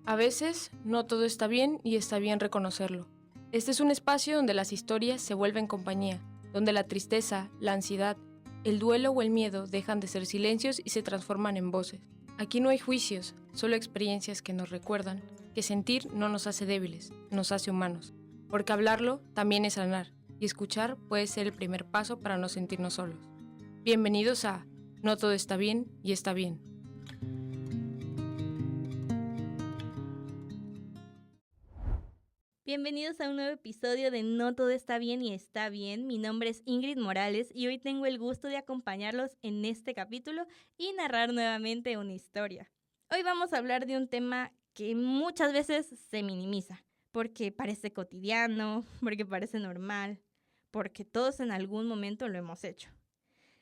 A veces, no todo está bien y está bien reconocerlo. Este es un espacio donde las historias se vuelven compañía, donde la tristeza, la ansiedad, el duelo o el miedo dejan de ser silencios y se transforman en voces. Aquí no hay juicios, solo experiencias que nos recuerdan que sentir no nos hace débiles, nos hace humanos. Porque hablarlo también es sanar, y escuchar puede ser el primer paso para no sentirnos solos. Bienvenidos a No todo está bien y está bien. Bienvenidos a un nuevo episodio de No todo está bien y está bien. Mi nombre es Ingrid Morales y hoy tengo el gusto de acompañarlos en este capítulo y narrar nuevamente una historia. Hoy vamos a hablar de un tema que muchas veces se minimiza, porque parece cotidiano, porque parece normal, porque todos en algún momento lo hemos hecho.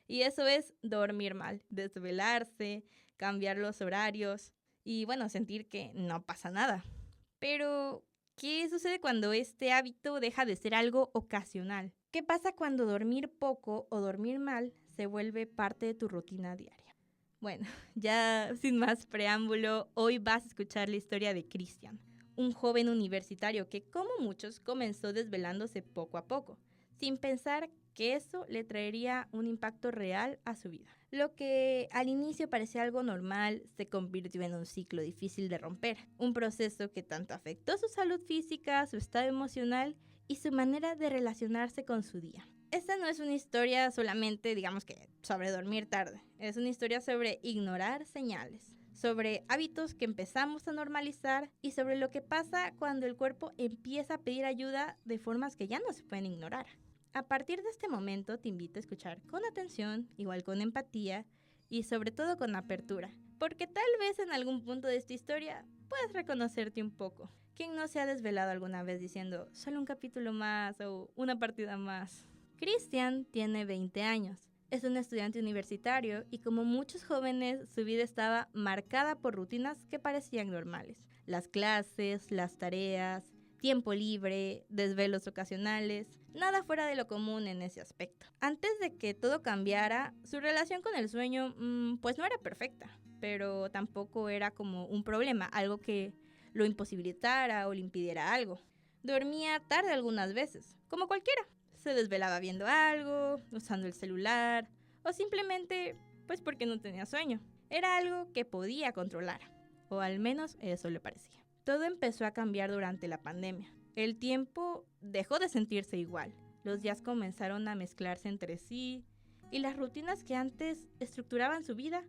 Y eso es dormir mal, desvelarse, cambiar los horarios y sentir que no pasa nada. Pero ¿qué sucede cuando este hábito deja de ser algo ocasional? ¿Qué pasa cuando dormir poco o dormir mal se vuelve parte de tu rutina diaria? Bueno, ya sin más preámbulo, hoy vas a escuchar la historia de Cristian, un joven universitario que, como muchos, comenzó desvelándose poco a poco, sin pensar que eso le traería un impacto real a su vida. Lo que al inicio parecía algo normal se convirtió en un ciclo difícil de romper, un proceso que tanto afectó su salud física, su estado emocional y su manera de relacionarse con su día. Esta no es una historia solamente, sobre dormir tarde, es una historia sobre ignorar señales, sobre hábitos que empezamos a normalizar y sobre lo que pasa cuando el cuerpo empieza a pedir ayuda de formas que ya no se pueden ignorar. A partir de este momento te invito a escuchar con atención, igual con empatía y sobre todo con apertura, porque tal vez en algún punto de esta historia puedas reconocerte un poco. ¿Quién no se ha desvelado alguna vez diciendo solo un capítulo más o una partida más? Cristian tiene 20 años. Es un estudiante universitario y como muchos jóvenes su vida estaba marcada por rutinas que parecían normales. Las clases, las tareas, tiempo libre, desvelos ocasionales, nada fuera de lo común en ese aspecto. Antes de que todo cambiara, su relación con el sueño pues no era perfecta, pero tampoco era como un problema, algo que lo imposibilitara o le impidiera algo. Dormía tarde algunas veces, como cualquiera. Se desvelaba viendo algo, usando el celular o simplemente pues porque no tenía sueño. Era algo que podía controlar, o al menos eso le parecía. Todo empezó a cambiar durante la pandemia. El tiempo dejó de sentirse igual. Los días comenzaron a mezclarse entre sí y las rutinas que antes estructuraban su vida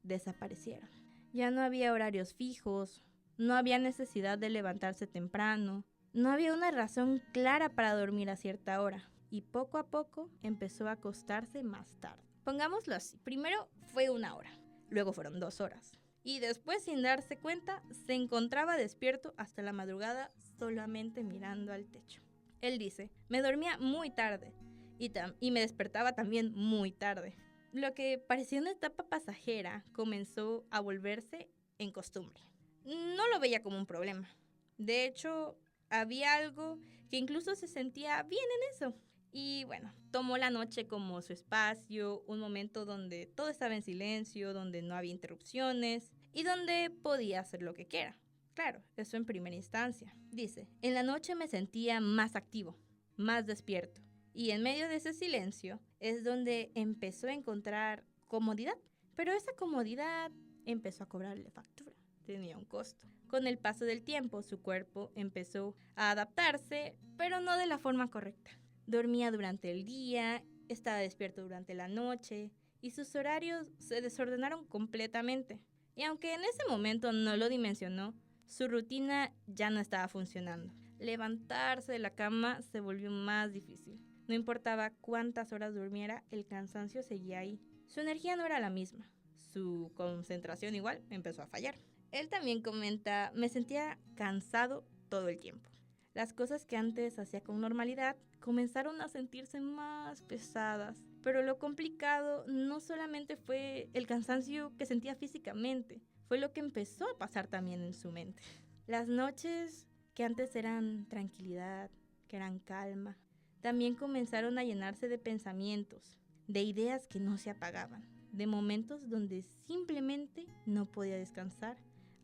desaparecieron. Ya no había horarios fijos, no había necesidad de levantarse temprano, no había una razón clara para dormir a cierta hora y poco a poco empezó a acostarse más tarde. Pongámoslo así, primero fue 1 hora, luego fueron 2 horas. Y después, sin darse cuenta, se encontraba despierto hasta la madrugada solamente mirando al techo. Él dice, me dormía muy tarde y me despertaba también muy tarde. Lo que parecía una etapa pasajera comenzó a volverse en costumbre. No lo veía como un problema. De hecho, había algo que incluso se sentía bien en eso. Y tomó la noche como su espacio, un momento donde todo estaba en silencio, donde no había interrupciones y donde podía hacer lo que quiera. Claro, eso en primera instancia. Dice, en la noche me sentía más activo, más despierto. Y en medio de ese silencio es donde empezó a encontrar comodidad. Pero esa comodidad empezó a cobrarle factura. Tenía un costo. Con el paso del tiempo, su cuerpo empezó a adaptarse, pero no de la forma correcta. Dormía durante el día, estaba despierto durante la noche y sus horarios se desordenaron completamente. Y aunque en ese momento no lo dimensionó, su rutina ya no estaba funcionando. Levantarse de la cama se volvió más difícil. No importaba cuántas horas durmiera, el cansancio seguía ahí. Su energía no era la misma. Su concentración igual empezó a fallar. Él también comenta, me sentía cansado todo el tiempo. Las cosas que antes hacía con normalidad comenzaron a sentirse más pesadas. Pero lo complicado no solamente fue el cansancio que sentía físicamente, fue lo que empezó a pasar también en su mente. Las noches que antes eran tranquilidad, que eran calma, también comenzaron a llenarse de pensamientos, de ideas que no se apagaban, de momentos donde simplemente no podía descansar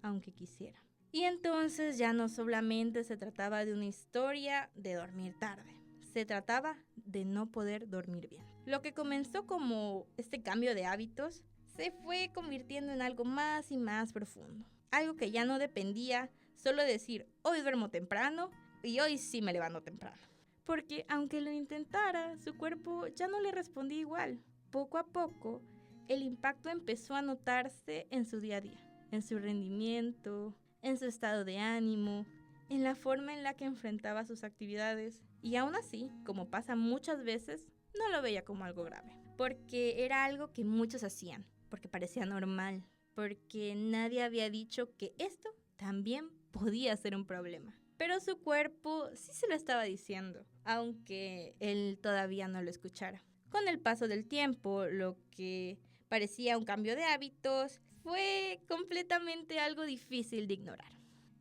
aunque quisiera. Y entonces ya no solamente se trataba de una historia de dormir tarde, se trataba de no poder dormir bien. Lo que comenzó como este cambio de hábitos se fue convirtiendo en algo más y más profundo. Algo que ya no dependía solo de decir, hoy duermo temprano y hoy sí me levanto temprano. Porque aunque lo intentara, su cuerpo ya no le respondía igual. Poco a poco, el impacto empezó a notarse en su día a día, en su rendimiento, en su estado de ánimo, en la forma en la que enfrentaba sus actividades. Y aún así, como pasa muchas veces, no lo veía como algo grave, porque era algo que muchos hacían, porque parecía normal, porque nadie había dicho que esto también podía ser un problema. Pero su cuerpo sí se lo estaba diciendo, aunque él todavía no lo escuchara. Con el paso del tiempo, lo que parecía un cambio de hábitos fue completamente algo difícil de ignorar.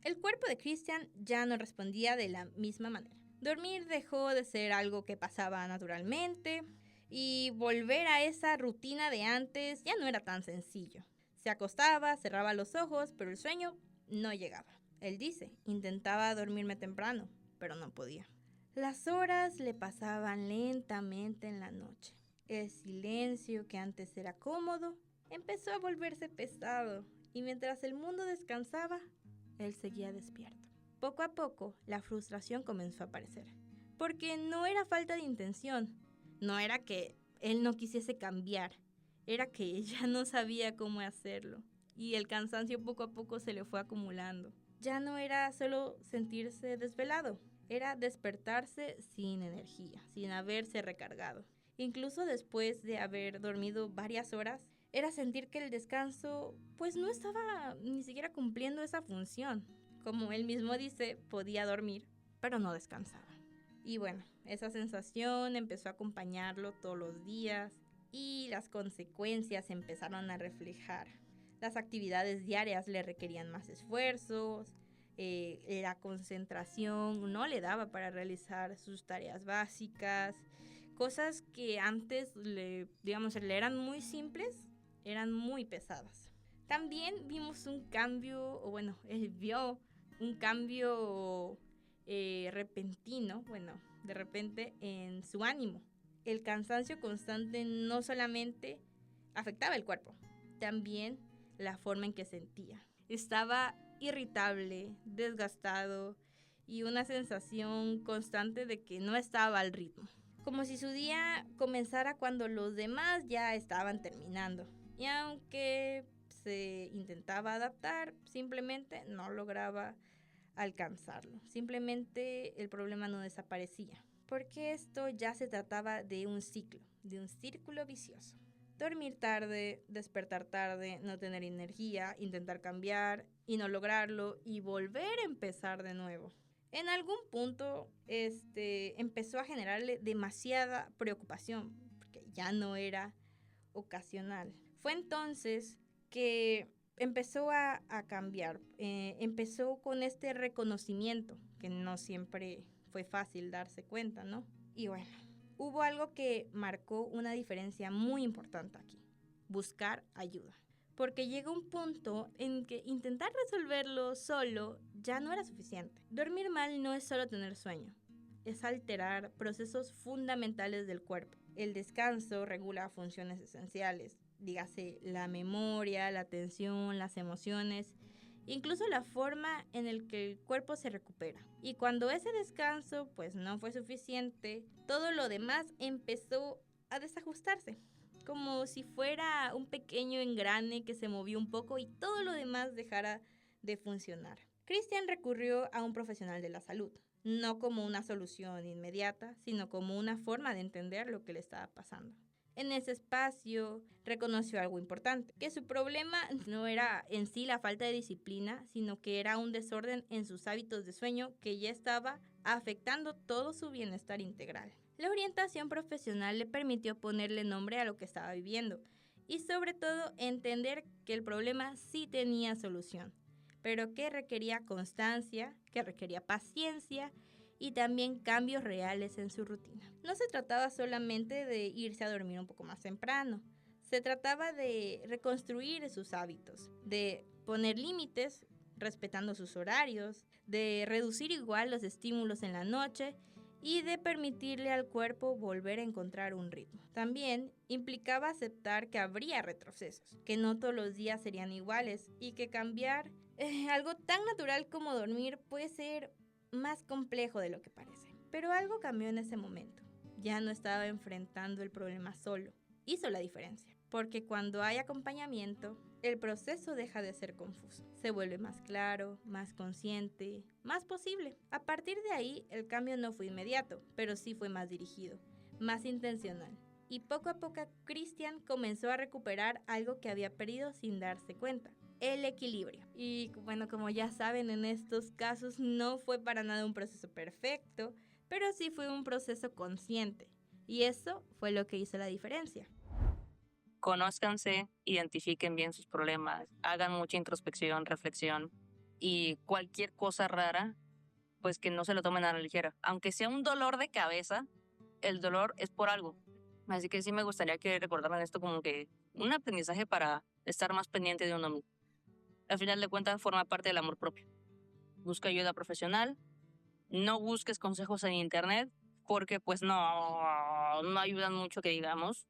El cuerpo de Christian ya no respondía de la misma manera. Dormir dejó de ser algo que pasaba naturalmente y volver a esa rutina de antes ya no era tan sencillo. Se acostaba, cerraba los ojos, pero el sueño no llegaba. Él dice, intentaba dormirme temprano, pero no podía. Las horas le pasaban lentamente en la noche. El silencio, que antes era cómodo, empezó a volverse pesado, y mientras el mundo descansaba, él seguía despierto. Poco a poco, la frustración comenzó a aparecer, porque no era falta de intención, no era que él no quisiese cambiar, era que ya no sabía cómo hacerlo, y el cansancio poco a poco se le fue acumulando. Ya no era solo sentirse desvelado, era despertarse sin energía, sin haberse recargado. Incluso después de haber dormido varias horas, era sentir que el descanso pues no estaba ni siquiera cumpliendo esa función. Como él mismo dice, podía dormir, pero no descansaba. Y bueno, esa sensación empezó a acompañarlo todos los días y las consecuencias empezaron a reflejar. Las actividades diarias le requerían más esfuerzos, la concentración no le daba para realizar sus tareas básicas, cosas que antes le eran muy simples, eran muy pesadas. También vimos un cambio, o bueno, él vio un cambio repentino, de repente en su ánimo. El cansancio constante no solamente afectaba el cuerpo, también la forma en que sentía. Estaba irritable, desgastado y una sensación constante de que no estaba al ritmo. Como si su día comenzara cuando los demás ya estaban terminando. Y aunque se intentaba adaptar, simplemente no lograba alcanzarlo. Simplemente el problema no desaparecía. Porque esto ya se trataba de un ciclo, de un círculo vicioso. Dormir tarde, despertar tarde, no tener energía, intentar cambiar y no lograrlo y volver a empezar de nuevo. En algún punto empezó a generarle demasiada preocupación porque ya no era ocasional. Fue entonces que empezó a cambiar, empezó con este reconocimiento que no siempre fue fácil darse cuenta, ¿no? Y bueno, hubo algo que marcó una diferencia muy importante aquí: buscar ayuda. Porque llegó un punto en que intentar resolverlo solo ya no era suficiente. Dormir mal no es solo tener sueño, es alterar procesos fundamentales del cuerpo. El descanso regula funciones esenciales, dígase la memoria, la atención, las emociones, incluso la forma en la que el cuerpo se recupera. Y cuando ese descanso pues no fue suficiente, todo lo demás empezó a desajustarse, como si fuera un pequeño engrane que se movió un poco y todo lo demás dejara de funcionar. Christian recurrió a un profesional de la salud, no como una solución inmediata, sino como una forma de entender lo que le estaba pasando. En ese espacio reconoció algo importante, que su problema no era en sí la falta de disciplina, sino que era un desorden en sus hábitos de sueño que ya estaba afectando todo su bienestar integral. La orientación profesional le permitió ponerle nombre a lo que estaba viviendo y sobre todo entender que el problema sí tenía solución, pero que requería constancia, que requería paciencia y también cambios reales en su rutina. No se trataba solamente de irse a dormir un poco más temprano, se trataba de reconstruir sus hábitos, de poner límites, respetando sus horarios, de reducir igual los estímulos en la noche y de permitirle al cuerpo volver a encontrar un ritmo. También implicaba aceptar que habría retrocesos, que no todos los días serían iguales y que cambiar algo tan natural como dormir puede ser más complejo de lo que parece. Pero algo cambió en ese momento. Ya no estaba enfrentando el problema solo. Hizo la diferencia, porque cuando hay acompañamiento, el proceso deja de ser confuso. Se vuelve más claro, más consciente, más posible. A partir de ahí, el cambio no fue inmediato, pero sí fue más dirigido, más intencional. Y poco a poco, Christian comenzó a recuperar algo que había perdido sin darse cuenta: el equilibrio. Y bueno, como ya saben, en estos casos no fue para nada un proceso perfecto, pero sí fue un proceso consciente. Y eso fue lo que hizo la diferencia. Conózcanse, identifiquen bien sus problemas, hagan mucha introspección, reflexión y cualquier cosa rara, pues que no se lo tomen a la ligera. Aunque sea un dolor de cabeza, el dolor es por algo. Así que sí me gustaría que recordaran esto como que un aprendizaje para estar más pendiente de uno mismo. Al final de cuentas, forma parte del amor propio. Busca ayuda profesional, no busques consejos en internet, porque pues no ayudan mucho que digamos.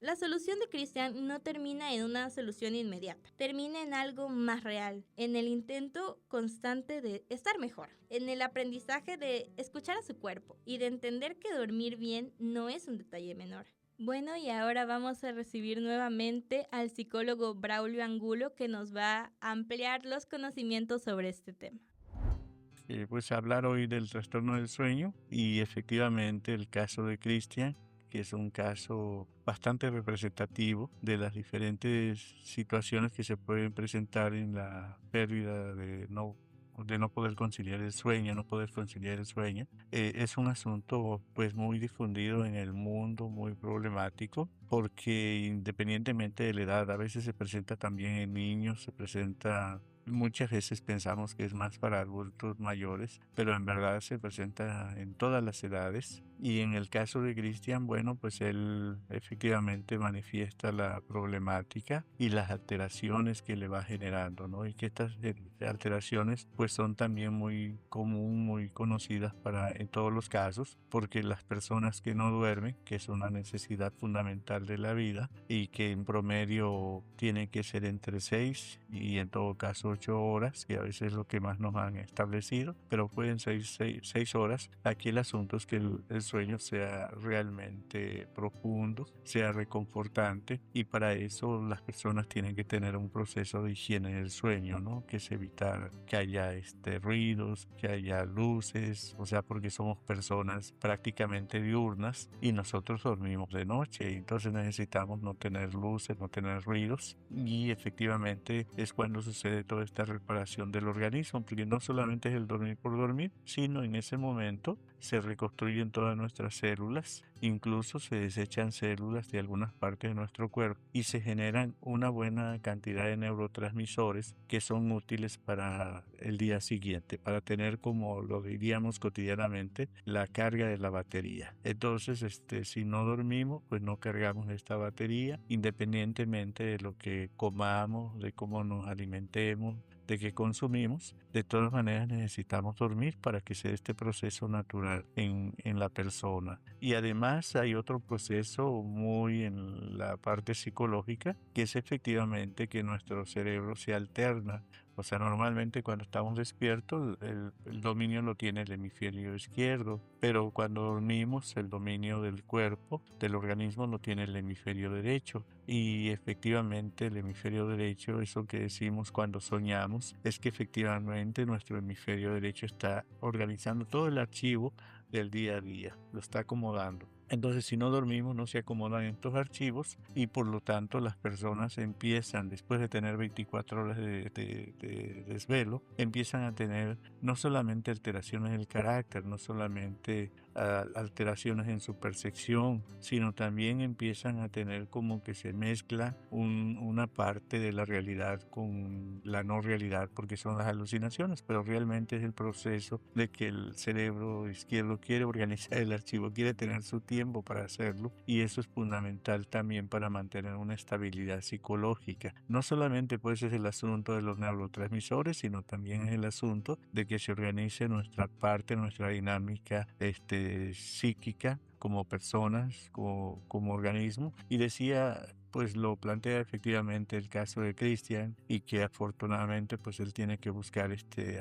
La solución de Christian no termina en una solución inmediata, termina en algo más real, en el intento constante de estar mejor, en el aprendizaje de escuchar a su cuerpo y de entender que dormir bien no es un detalle menor. Bueno, y ahora vamos a recibir nuevamente al psicólogo Braulio Angulo, que nos va a ampliar los conocimientos sobre este tema. Pues hablar hoy del trastorno del sueño y efectivamente el caso de Christian, que es un caso bastante representativo de las diferentes situaciones que se pueden presentar en la pérdida de no poder conciliar el sueño, es un asunto pues muy difundido en el mundo, muy problemático, porque independientemente de la edad, a veces se presenta también en niños, muchas veces pensamos que es más para adultos mayores, pero en verdad se presenta en todas las edades. Y en el caso de Christian, bueno, pues él efectivamente manifiesta la problemática y las alteraciones que le va generando, ¿no? Y que estas alteraciones pues son también muy conocidas en todos los casos, porque las personas que no duermen, que es una necesidad fundamental de la vida y que en promedio tiene que ser entre 6 y en todo caso 8 horas, que a veces es lo que más nos han establecido, pero pueden ser 6 horas. Aquí el asunto es que el sueño sea realmente profundo, sea reconfortante, y para eso las personas tienen que tener un proceso de higiene del sueño, ¿no? Que es evitar que haya ruidos, que haya luces, o sea, porque somos personas prácticamente diurnas y nosotros dormimos de noche, y entonces necesitamos no tener luces, no tener ruidos, y efectivamente es cuando sucede toda esta reparación del organismo, porque no solamente es el dormir por dormir, sino en ese momento se reconstruyen todas nuestras células, incluso se desechan células de algunas partes de nuestro cuerpo y se generan una buena cantidad de neurotransmisores que son útiles para el día siguiente, para tener, como lo diríamos cotidianamente, la carga de la batería. Entonces, si no dormimos, pues no cargamos esta batería, independientemente de lo que comamos, de cómo nos alimentemos, de que consumimos. De todas maneras necesitamos dormir para que sea este proceso natural en la persona. Y además hay otro proceso muy en la parte psicológica, que es efectivamente que nuestro cerebro se alterna. O sea, normalmente cuando estamos despiertos, el dominio lo tiene el hemisferio izquierdo, pero cuando dormimos, el dominio del cuerpo, del organismo, lo tiene el hemisferio derecho. Y efectivamente el hemisferio derecho, eso que decimos cuando soñamos, es que efectivamente nuestro hemisferio derecho está organizando todo el archivo del día a día, lo está acomodando. Entonces, si no dormimos, no se acomodan estos archivos y por lo tanto las personas empiezan, después de tener 24 horas de desvelo, empiezan a tener no solamente alteraciones del carácter, no solamente alteraciones en su percepción, sino también empiezan a tener como que se mezcla una parte de la realidad con la no realidad, porque son las alucinaciones, pero realmente es el proceso de que el cerebro izquierdo quiere organizar el archivo, quiere tener su tiempo para hacerlo, y eso es fundamental también para mantener una estabilidad psicológica. No solamente pues es el asunto de los neurotransmisores, sino también es el asunto de que se organice nuestra parte, nuestra dinámica psíquica como personas, como organismo. Y decía, pues lo plantea efectivamente el caso de Christian, y que afortunadamente pues él tiene que buscar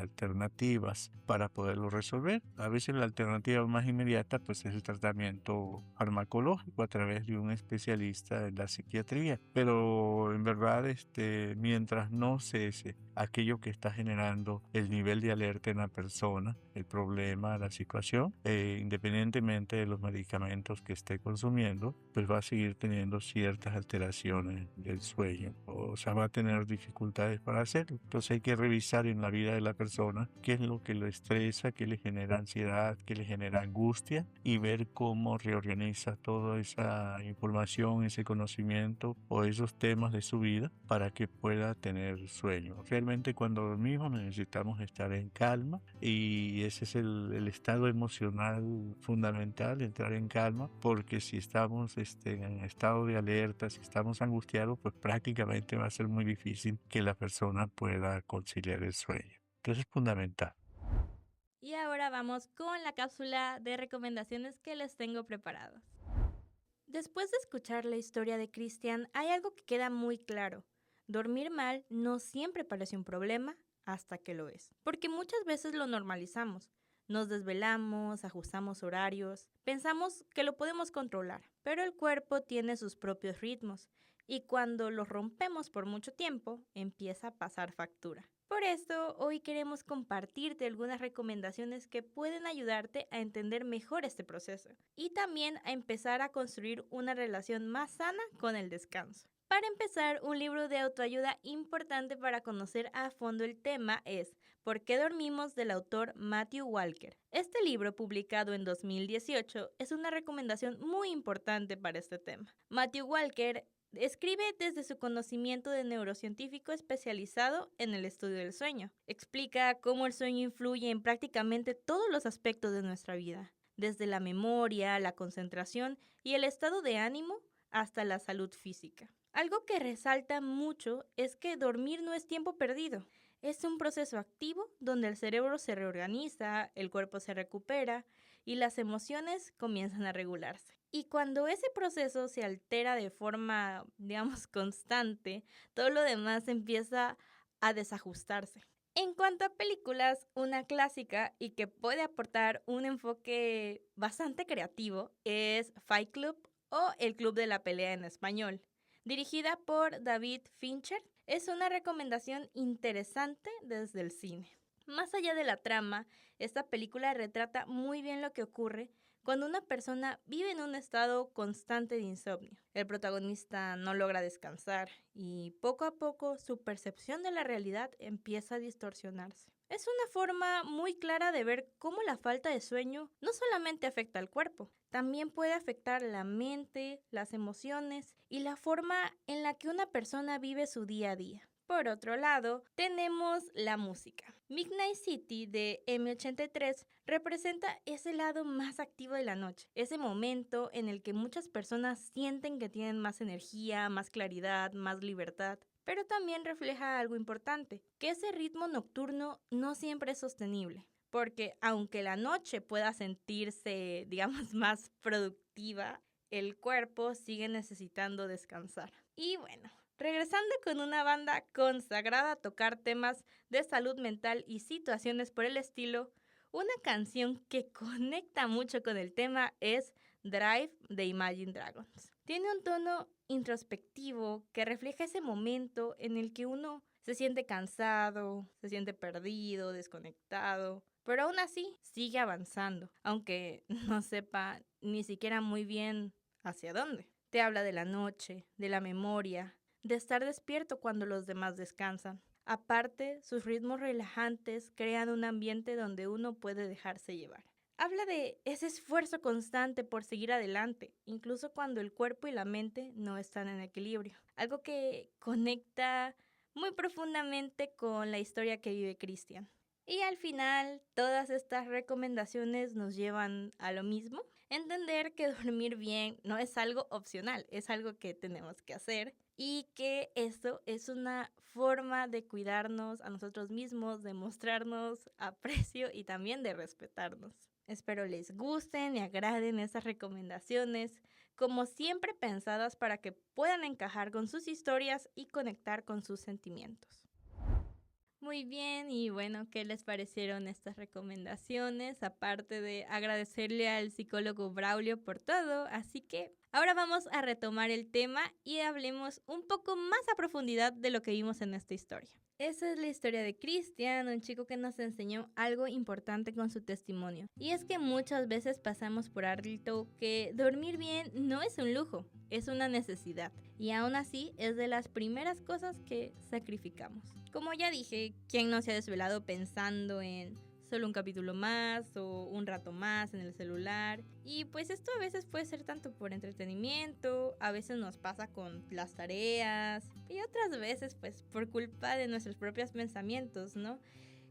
alternativas para poderlo resolver. A veces la alternativa más inmediata pues es el tratamiento farmacológico a través de un especialista en la psiquiatría, pero en verdad mientras no cese aquello que está generando el nivel de alerta en la persona, el problema, la situación, independientemente de los medicamentos que esté consumiendo, pues va a seguir teniendo ciertas alteraciones del sueño, o sea, va a tener dificultades para hacerlo. Entonces hay que revisar en la vida de la persona qué es lo que lo estresa, qué le genera ansiedad, qué le genera angustia, y ver cómo reorganiza toda esa información, ese conocimiento o esos temas de su vida para que pueda tener sueño. Realmente cuando dormimos necesitamos estar en calma, y ese es el estado emocional fundamental, entrar en calma, porque si estamos en estado de alerta, si estamos angustiados, pues prácticamente va a ser muy difícil que la persona pueda conciliar el sueño. Entonces es fundamental. Y ahora vamos con la cápsula de recomendaciones que les tengo preparados. Después de escuchar la historia de Christian, hay algo que queda muy claro. Dormir mal no siempre parece un problema hasta que lo es, porque muchas veces lo normalizamos. Nos desvelamos, ajustamos horarios, pensamos que lo podemos controlar, pero el cuerpo tiene sus propios ritmos, y cuando los rompemos por mucho tiempo, empieza a pasar factura. Por esto, hoy queremos compartirte algunas recomendaciones que pueden ayudarte a entender mejor este proceso y también a empezar a construir una relación más sana con el descanso. Para empezar, un libro de autoayuda importante para conocer a fondo el tema es ¿Por qué dormimos?, del autor Matthew Walker. Este libro, publicado en 2018, es una recomendación muy importante para este tema. Matthew Walker escribe desde su conocimiento de neurocientífico especializado en el estudio del sueño. Explica cómo el sueño influye en prácticamente todos los aspectos de nuestra vida, desde la memoria, la concentración y el estado de ánimo hasta la salud física. Algo que resalta mucho es que dormir no es tiempo perdido. Es un proceso activo donde el cerebro se reorganiza, el cuerpo se recupera y las emociones comienzan a regularse. Y cuando ese proceso se altera de forma, constante, todo lo demás empieza a desajustarse. En cuanto a películas, una clásica y que puede aportar un enfoque bastante creativo es Fight Club o El Club de la Pelea en español. Dirigida por David Fincher, es una recomendación interesante desde el cine. Más allá de la trama, esta película retrata muy bien lo que ocurre cuando una persona vive en un estado constante de insomnio. El protagonista no logra descansar y poco a poco su percepción de la realidad empieza a distorsionarse. Es una forma muy clara de ver cómo la falta de sueño no solamente afecta al cuerpo, también puede afectar la mente, las emociones y la forma en la que una persona vive su día a día. Por otro lado, tenemos la música. Midnight City de M83 representa ese lado más activo de la noche, ese momento en el que muchas personas sienten que tienen más energía, más claridad, más libertad. Pero también refleja algo importante, que ese ritmo nocturno no siempre es sostenible, porque aunque la noche pueda sentirse, más productiva, el cuerpo sigue necesitando descansar. Y bueno, regresando con una banda consagrada a tocar temas de salud mental y situaciones por el estilo, una canción que conecta mucho con el tema es Drive de Imagine Dragons. Tiene un tono introspectivo que refleja ese momento en el que uno se siente cansado, se siente perdido, desconectado, pero aún así sigue avanzando, aunque no sepa ni siquiera muy bien hacia dónde. Te habla de la noche, de la memoria, de estar despierto cuando los demás descansan. Aparte, sus ritmos relajantes crean un ambiente donde uno puede dejarse llevar. habla de ese esfuerzo constante por seguir adelante, incluso cuando el cuerpo y la mente no están en equilibrio. Algo que conecta muy profundamente con la historia que vive Christian. Y al final, todas estas recomendaciones nos llevan a lo mismo. Entender que dormir bien no es algo opcional, es algo que tenemos que hacer. Y que esto es una forma de cuidarnos a nosotros mismos, de mostrarnos aprecio y también de respetarnos. Espero les gusten y agraden estas recomendaciones, como siempre pensadas para que puedan encajar con sus historias y conectar con sus sentimientos. Muy bien, y bueno, ¿qué les parecieron estas recomendaciones? Aparte de agradecerle al psicólogo Braulio por todo, así que ahora vamos a retomar el tema y hablemos un poco más a profundidad de lo que vimos en esta historia. Esa es la historia de Christian, un chico que nos enseñó algo importante con su testimonio. Y es que muchas veces pasamos por alto que dormir bien no es un lujo, es una necesidad. Y aún así es de las primeras cosas que sacrificamos. Como ya dije, ¿quién no se ha desvelado pensando en solo un capítulo más o un rato más en el celular? Y pues esto a veces puede ser tanto por entretenimiento, a veces nos pasa con las tareas y otras veces pues por culpa de nuestros propios pensamientos, ¿no?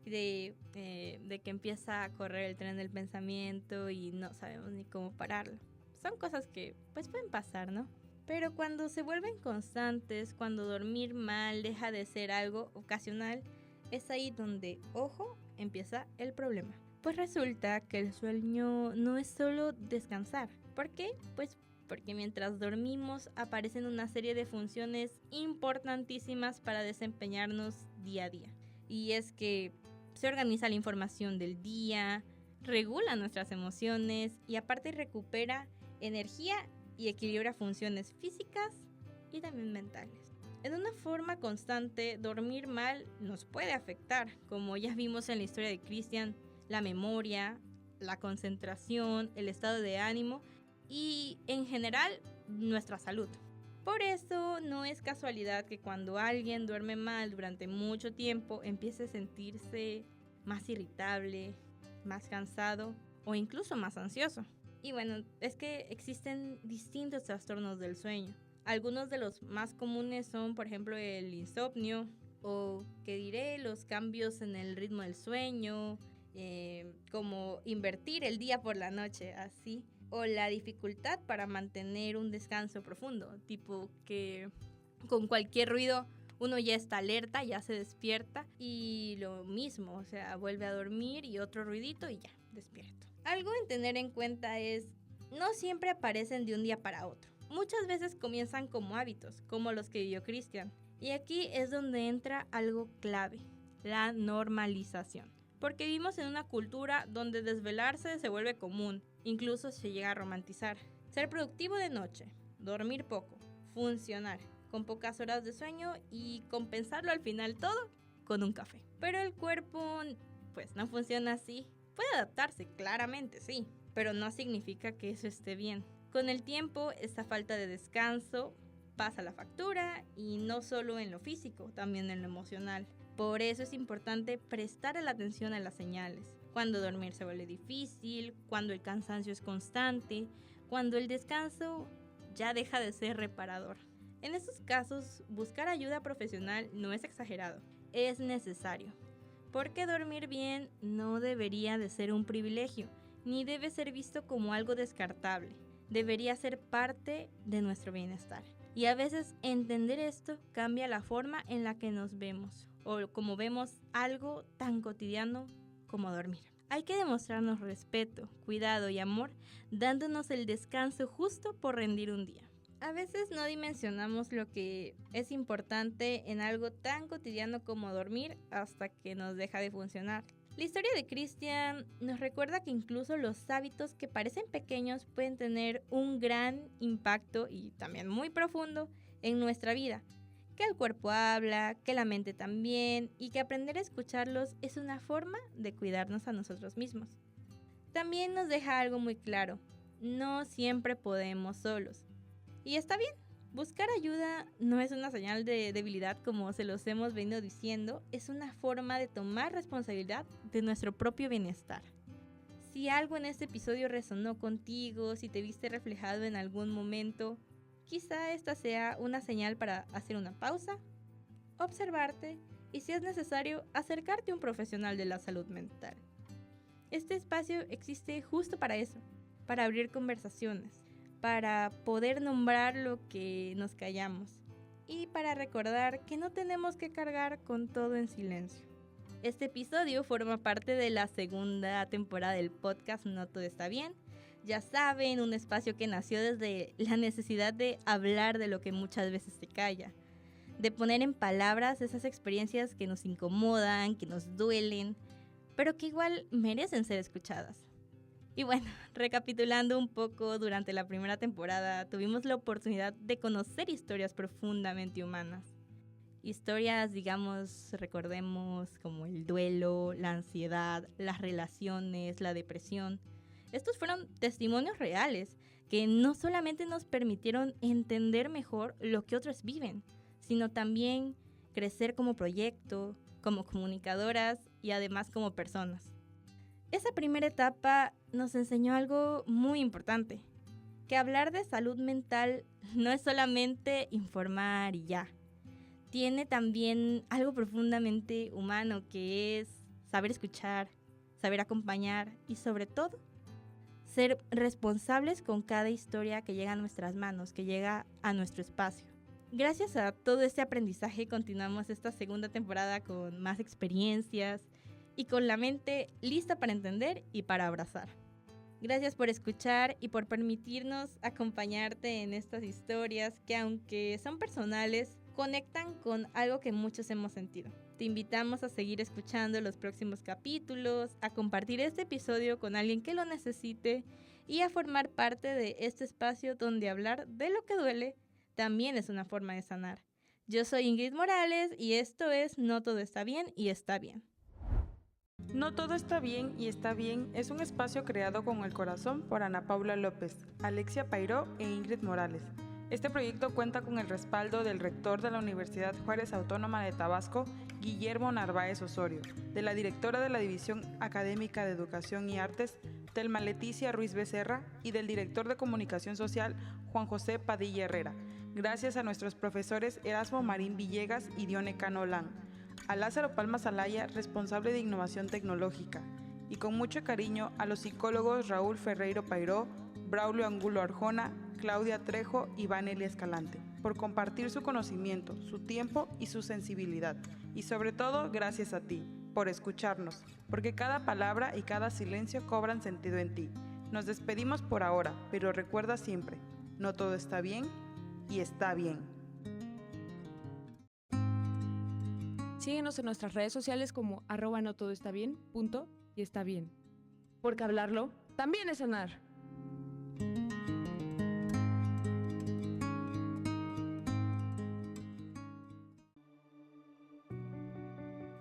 De que empieza a correr el tren del pensamiento y no sabemos ni cómo pararlo. Son cosas que pues pueden pasar, ¿no? Pero cuando se vuelven constantes, cuando dormir mal deja de ser algo ocasional, es ahí donde, ojo, empieza el problema. Pues resulta que el sueño no es solo descansar. ¿Por qué? Pues porque mientras dormimos aparecen una serie de funciones importantísimas para desempeñarnos día a día. Y es que se organiza la información del día, regula nuestras emociones y aparte recupera energía y equilibra funciones físicas y también mentales. En una forma constante, dormir mal nos puede afectar, como ya vimos en la historia de Christian, la memoria, la concentración, el estado de ánimo y en general nuestra salud. Por eso no es casualidad que cuando alguien duerme mal durante mucho tiempo empiece a sentirse más irritable, más cansado o incluso más ansioso. Y bueno, es que existen distintos trastornos del sueño. Algunos de los más comunes son, por ejemplo, el insomnio o, los cambios en el ritmo del sueño, como invertir el día por la noche, así. O la dificultad para mantener un descanso profundo, tipo que con cualquier ruido uno ya está alerta, ya se despierta y lo mismo, o sea, vuelve a dormir y otro ruidito y ya, despierto. Algo en tener en cuenta es, no siempre aparecen de un día para otro. Muchas veces comienzan como hábitos, como los que vivió Christian. Y aquí es donde entra algo clave, la normalización. Porque vivimos en una cultura donde desvelarse se vuelve común, incluso se llega a romantizar. Ser productivo de noche, dormir poco, funcionar, con pocas horas de sueño y compensarlo al final todo con un café. Pero el cuerpo, pues no funciona así. Puede adaptarse, claramente, sí, pero no significa que eso esté bien. Con el tiempo, esta falta de descanso pasa la factura y no solo en lo físico, también en lo emocional. Por eso es importante prestar la atención a las señales. Cuando dormir se vuelve difícil, cuando el cansancio es constante, cuando el descanso ya deja de ser reparador. En estos casos, buscar ayuda profesional no es exagerado, es necesario. Porque dormir bien no debería de ser un privilegio, ni debe ser visto como algo descartable. Debería ser parte de nuestro bienestar. Y a veces entender esto cambia la forma en la que nos vemos, o como vemos algo tan cotidiano como dormir. Hay que demostrarnos respeto, cuidado y amor, dándonos el descanso justo por rendir un día. A veces no dimensionamos lo que es importante en algo tan cotidiano como dormir hasta que nos deja de funcionar. La historia de Christian nos recuerda que incluso los hábitos que parecen pequeños pueden tener un gran impacto y también muy profundo en nuestra vida. Que el cuerpo habla, que la mente también, y que aprender a escucharlos es una forma de cuidarnos a nosotros mismos. También nos deja algo muy claro: no siempre podemos solos. Y está bien, buscar ayuda no es una señal de debilidad como se los hemos venido diciendo, es una forma de tomar responsabilidad de nuestro propio bienestar. Si algo en este episodio resonó contigo, si te viste reflejado en algún momento, quizá esta sea una señal para hacer una pausa, observarte y, si es necesario, acercarte a un profesional de la salud mental. Este espacio existe justo para eso, para abrir conversaciones, para poder nombrar lo que nos callamos y para recordar que no tenemos que cargar con todo en silencio. Este episodio forma parte de la segunda temporada del podcast No Todo Está Bien. Ya saben, un espacio que nació desde la necesidad de hablar de lo que muchas veces se calla, de poner en palabras esas experiencias que nos incomodan, que nos duelen, pero que igual merecen ser escuchadas. Y bueno, recapitulando un poco, durante la primera temporada tuvimos la oportunidad de conocer historias profundamente humanas. Historias, digamos, recordemos, como el duelo, la ansiedad, las relaciones, la depresión. Estos fueron testimonios reales que no solamente nos permitieron entender mejor lo que otros viven, sino también crecer como proyecto, como comunicadoras y además como personas. Esa primera etapa nos enseñó algo muy importante, que hablar de salud mental no es solamente informar y ya. Tiene también algo profundamente humano, que es saber escuchar, saber acompañar y, sobre todo, ser responsables con cada historia que llega a nuestras manos, que llega a nuestro espacio. Gracias a todo este aprendizaje continuamos esta segunda temporada con más experiencias y con la mente lista para entender y para abrazar. Gracias por escuchar y por permitirnos acompañarte en estas historias que, aunque son personales, conectan con algo que muchos hemos sentido. Te invitamos a seguir escuchando los próximos capítulos, a compartir este episodio con alguien que lo necesite y a formar parte de este espacio donde hablar de lo que duele también es una forma de sanar. Yo soy Ingrid Morales y esto es No Todo Está Bien y Está Bien. No Todo Está Bien y Está Bien es un espacio creado con el corazón por Ana Paula López, Alexia Pairó e Ingrid Morales. Este proyecto cuenta con el respaldo del rector de la Universidad Juárez Autónoma de Tabasco, Guillermo Narváez Osorio, de la directora de la División Académica de Educación y Artes, Telma Leticia Ruiz Becerra, y del director de Comunicación Social, Juan José Padilla Herrera. Gracias a nuestros profesores Erasmo Marín Villegas y Dione Cano Lan, a Lázaro Palma Salaya, responsable de Innovación Tecnológica, y con mucho cariño a los psicólogos Raúl Ferreiro Pairó, Braulio Angulo Arjona, Claudia Trejo y Vanelli Escalante, por compartir su conocimiento, su tiempo y su sensibilidad. Y sobre todo, gracias a ti, por escucharnos, porque cada palabra y cada silencio cobran sentido en ti. Nos despedimos por ahora, pero recuerda siempre, no todo está bien y está bien. Síguenos en nuestras redes sociales como @notodoestabien, y está bien. Porque hablarlo también es sanar.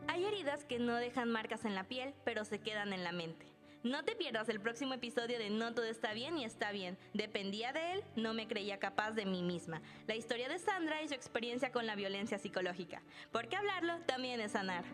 Hay heridas que no dejan marcas en la piel, pero se quedan en la mente. No te pierdas el próximo episodio de No Todo Está Bien y Está Bien. Dependía de él, no me creía capaz de mí misma. La historia de Sandra y su experiencia con la violencia psicológica. Porque hablarlo también es sanar.